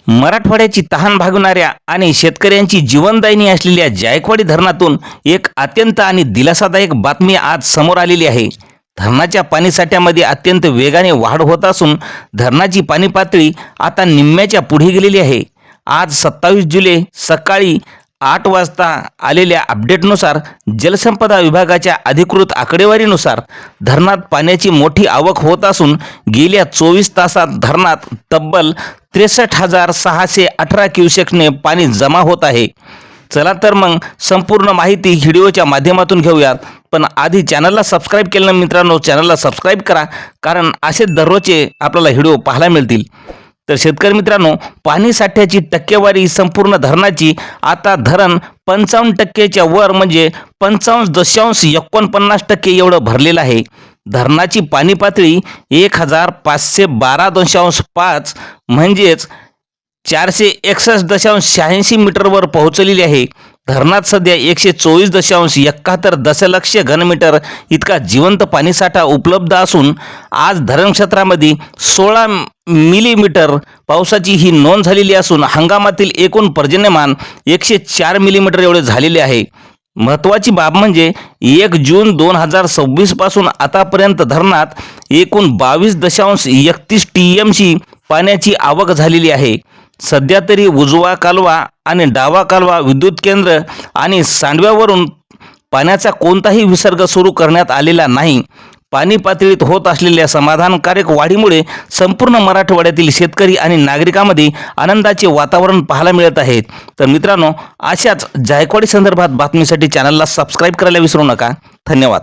मराठवाड्याची तहान भागवणाऱ्या आणि शेतकऱ्यांची जीवनदायिनी असलेल्या जायकवाडी धरणातून एक अत्यंत आणि दिलासादायक बातमी आज समोर आलेली आहे। धरणाच्या पाणीसाठ्यामध्ये अत्यंत वेगाने वाढ होत असून धरणाची पाणी पातळी आता निम्म्याच्या पुढे गेलेली आहे। आज 27 जुलै सकाळी 8 वाजता आलेल्या अपडेटनुसार जलसंपदा विभागाच्या अधिकृत आकडेवारीनुसार धरणात पाण्याची मोठी आवक होत असून गेल्या 24 तासात धरणात तब्बल 63,618 क्युसेक्सने पाणी जमा होत आहे। चला तर मग संपूर्ण माहिती व्हिडिओच्या माध्यमातून घेऊयात, पण आधी चॅनलला सबस्क्राईब केलं मित्रांनो, चॅनलला सबस्क्राईब करा, कारण असे दररोजचे आपल्याला व्हिडिओ पाहायला मिळतील। तर शेतकरी मित्रांनो, पाणी साठ्याची टक्केवारी संपूर्ण धरणाची आता धरण 55% वर म्हणजे 55.49% एवढं भरलेलं आहे। धरणाची पाणी पातळी 1512.5 म्हणजेच 461.86 मीटरवर पोहोचलेली आहे। धरणात सध्या 124.71 दशलक्ष घनमीटर इतका जिवंत पाणीसाठा उपलब्ध असून आज धरण क्षेत्रामध्ये 16 मिलीमीटर पावसाची ही नोंद झालेली असून हंगामातील एकूण पर्जन्यमान 104 मिलीमीटर एवढे झालेले आहे। महत्त्वाची बाब म्हणजे 1 जून 2026 पासून आतापर्यंत धरणात एकूण 22.31 TMC पाण्याची आवक झालेली आहे। सध्या तरी उजवा कालवा आणि डावा कालवा विद्युत केंद्र आणि सांडव्यावरून पाण्याचा कोणताही विसर्ग सुरू करण्यात आलेला नाही। पाणी पातळीत होत असलेल्या समाधानकारक वाढीमुळे संपूर्ण मराठवाड्यातील शेतकरी आणि नागरिकांमध्ये आनंदाचे वातावरण पाहायला मिळत आहे। तर मित्रांनो, अशाच जायकवाडी संदर्भात बातमीसाठी चॅनलला सबस्क्राईब करायला विसरू नका। धन्यवाद।